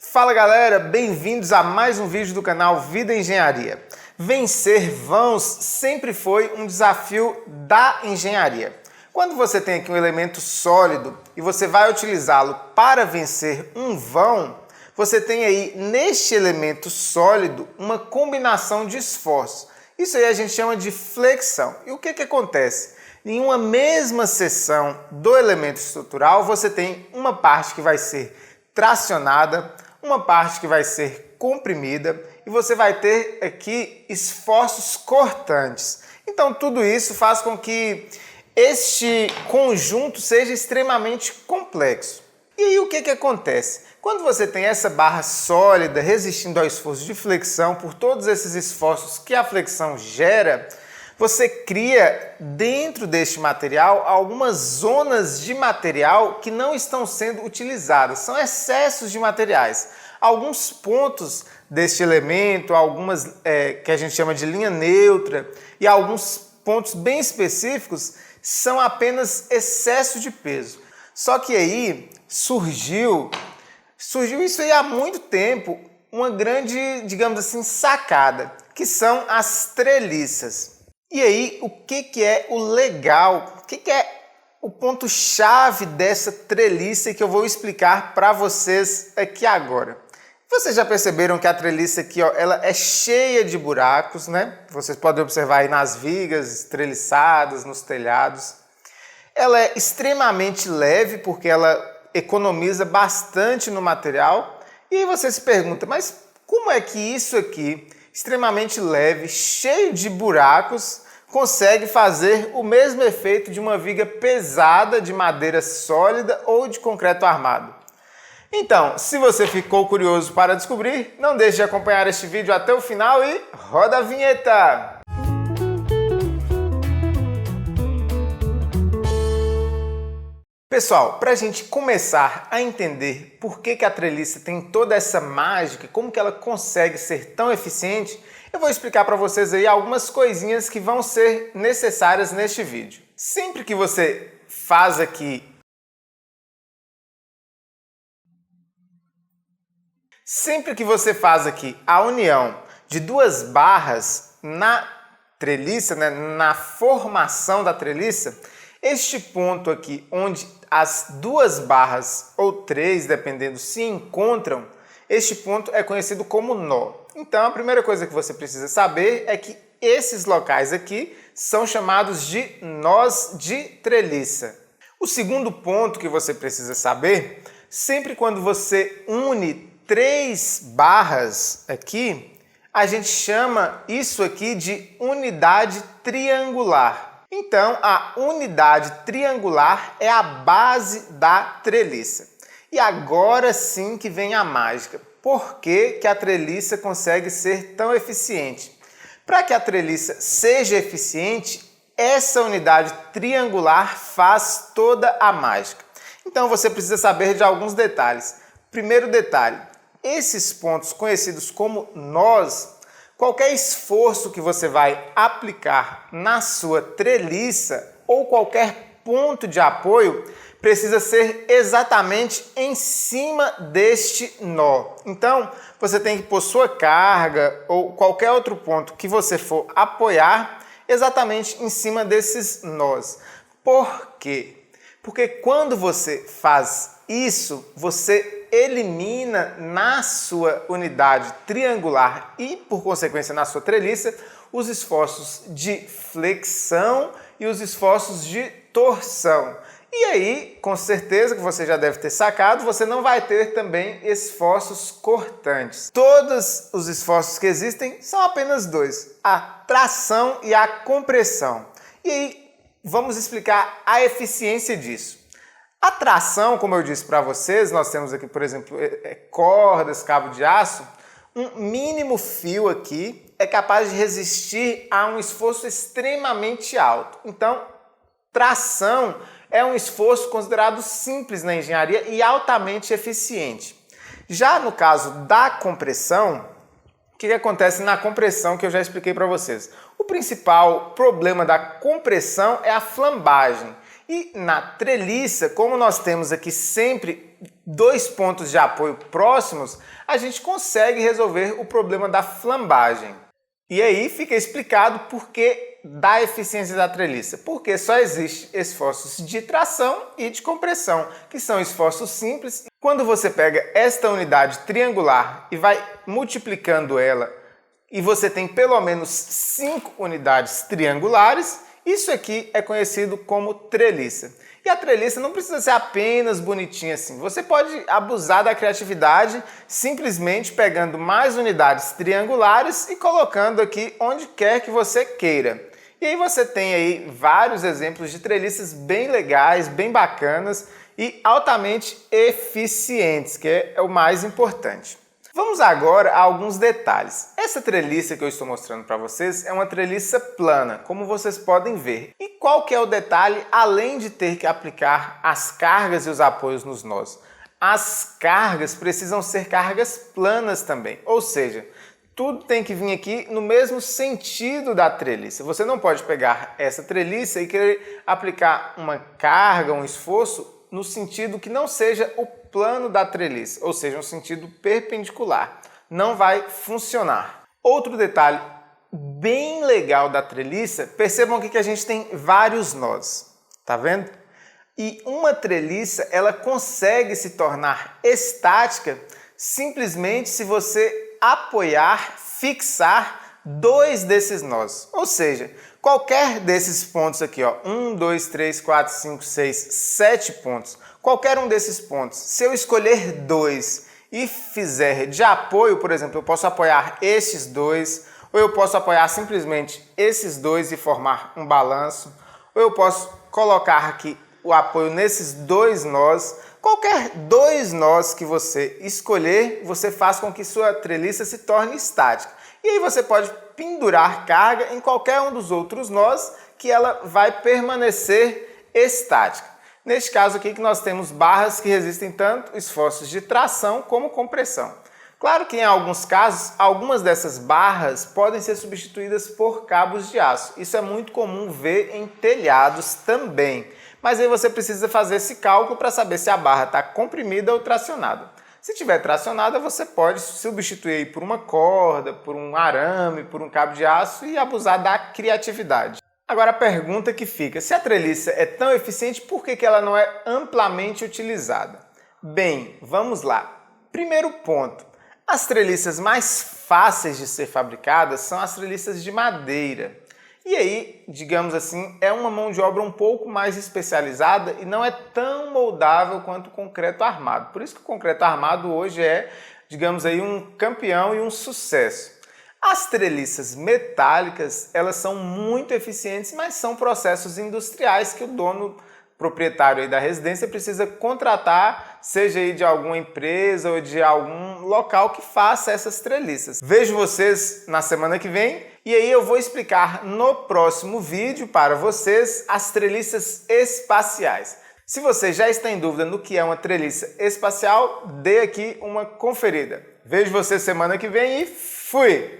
Fala galera, bem-vindos a mais um vídeo do canal Vida Engenharia. Vencer vãos sempre foi um desafio da engenharia. Quando você tem aqui um elemento sólido e você vai utilizá-lo para vencer um vão, você tem aí neste elemento sólido uma combinação de esforços. Isso aí a gente chama de flexão. E o que acontece? Em uma mesma seção do elemento estrutural, você tem uma parte que vai ser tracionada, uma parte que vai ser comprimida e você vai ter aqui esforços cortantes. Então tudo isso faz com que este conjunto seja extremamente complexo. E aí o que acontece? Quando você tem essa barra sólida resistindo ao esforço de flexão, por todos esses esforços que a flexão gera, você cria dentro deste material algumas zonas de material que não estão sendo utilizadas, são excessos de materiais. Alguns pontos deste elemento, algumas que a gente chama de linha neutra e alguns pontos bem específicos são apenas excesso de peso. Só que aí surgiu isso aí há muito tempo, uma grande, digamos assim, sacada, que são as treliças. E aí, o que é o legal? O que é o ponto-chave dessa treliça que eu vou explicar para vocês aqui agora? Vocês já perceberam que a treliça aqui, ó, ela é cheia de buracos, né? Vocês podem observar aí nas vigas treliçadas, nos telhados. Ela é extremamente leve porque ela economiza bastante no material. E aí você se pergunta, mas como é que isso aqui, extremamente leve, cheio de buracos, consegue fazer o mesmo efeito de uma viga pesada de madeira sólida ou de concreto armado? Então, se você ficou curioso para descobrir, não deixe de acompanhar este vídeo até o final e roda a vinheta! Pessoal, para a gente começar a entender por que a treliça tem toda essa mágica, como que ela consegue ser tão eficiente, eu vou explicar para vocês aí algumas coisinhas que vão ser necessárias neste vídeo. Sempre que você faz aqui a união de duas barras na treliça, né, na formação da treliça, este ponto aqui onde as duas barras, ou três, dependendo, se encontram, este ponto é conhecido como nó. Então a primeira coisa que você precisa saber é que esses locais aqui são chamados de nós de treliça. O segundo ponto que você precisa saber, sempre quando você une três barras aqui, a gente chama isso aqui de unidade triangular. Então, a unidade triangular é a base da treliça. E agora sim que vem a mágica. Por que a treliça consegue ser tão eficiente? Para que a treliça seja eficiente, essa unidade triangular faz toda a mágica. Então, você precisa saber de alguns detalhes. Primeiro detalhe, esses pontos conhecidos como nós, qualquer esforço que você vai aplicar na sua treliça ou qualquer ponto de apoio precisa ser exatamente em cima deste nó. Então, você tem que pôr sua carga ou qualquer outro ponto que você for apoiar exatamente em cima desses nós. Por quê? Porque quando você faz isso, você elimina na sua unidade triangular e, por consequência, na sua treliça, os esforços de flexão e os esforços de torção. E aí, com certeza que você já deve ter sacado, você não vai ter também esforços cortantes. Todos os esforços que existem são apenas dois, a tração e a compressão. E aí, vamos explicar a eficiência disso. A tração, como eu disse para vocês, nós temos aqui, por exemplo, cordas, cabo de aço. Um mínimo fio aqui é capaz de resistir a um esforço extremamente alto. Então, tração é um esforço considerado simples na engenharia e altamente eficiente. Já no caso da compressão, o que acontece na compressão que eu já expliquei para vocês? O principal problema da compressão é a flambagem. E na treliça, como nós temos aqui sempre dois pontos de apoio próximos, a gente consegue resolver o problema da flambagem. E aí fica explicado por que da eficiência da treliça. Porque só existe esforços de tração e de compressão, que são esforços simples. Quando você pega esta unidade triangular e vai multiplicando ela, e você tem pelo menos 5 unidades triangulares, isso aqui é conhecido como treliça. E a treliça não precisa ser apenas bonitinha assim. Você pode abusar da criatividade simplesmente pegando mais unidades triangulares e colocando aqui onde quer que você queira. E aí você tem aí vários exemplos de treliças bem legais, bem bacanas e altamente eficientes, que é o mais importante. Vamos agora a alguns detalhes. Essa treliça que eu estou mostrando para vocês é uma treliça plana, como vocês podem ver. E qual que é o detalhe, além de ter que aplicar as cargas e os apoios nos nós? As cargas precisam ser cargas planas também, ou seja, tudo tem que vir aqui no mesmo sentido da treliça. Você não pode pegar essa treliça e querer aplicar uma carga, um esforço no sentido que não seja o plano da treliça, ou seja, um sentido perpendicular. Não vai funcionar. Outro detalhe bem legal da treliça, percebam aqui que a gente tem vários nós, tá vendo? E uma treliça, ela consegue se tornar estática simplesmente se você apoiar, fixar 2 desses nós. Ou seja, qualquer desses pontos aqui, ó, 1, 2, 3, 4, 5, 6, 7 pontos, qualquer um desses pontos, se eu escolher 2 e fizer de apoio, por exemplo, eu posso apoiar esses 2, ou eu posso apoiar simplesmente esses 2 e formar um balanço, ou eu posso colocar aqui o apoio nesses 2 nós. Qualquer 2 nós que você escolher, você faz com que sua treliça se torne estática. E aí você pode pendurar carga em qualquer um dos outros nós que ela vai permanecer estática. Neste caso aqui que nós temos barras que resistem tanto esforços de tração como compressão. Claro que em alguns casos, algumas dessas barras podem ser substituídas por cabos de aço. Isso é muito comum ver em telhados também. Mas aí você precisa fazer esse cálculo para saber se a barra está comprimida ou tracionada. Se estiver tracionada, você pode substituir por uma corda, por um arame, por um cabo de aço e abusar da criatividade. Agora a pergunta que fica, se a treliça é tão eficiente, por que ela não é amplamente utilizada? Bem, vamos lá. Primeiro ponto, as treliças mais fáceis de ser fabricadas são as treliças de madeira. E aí, digamos assim, é uma mão de obra um pouco mais especializada e não é tão moldável quanto o concreto armado. Por isso que o concreto armado hoje é, digamos aí, um campeão e um sucesso. As treliças metálicas, elas são muito eficientes, mas são processos industriais que o dono proprietário aí da residência precisa contratar, seja aí de alguma empresa ou de algum local que faça essas treliças. Vejo vocês na semana que vem e aí eu vou explicar no próximo vídeo para vocês as treliças espaciais. Se você já está em dúvida no que é uma treliça espacial, dê aqui uma conferida. Vejo você semana que vem e fui!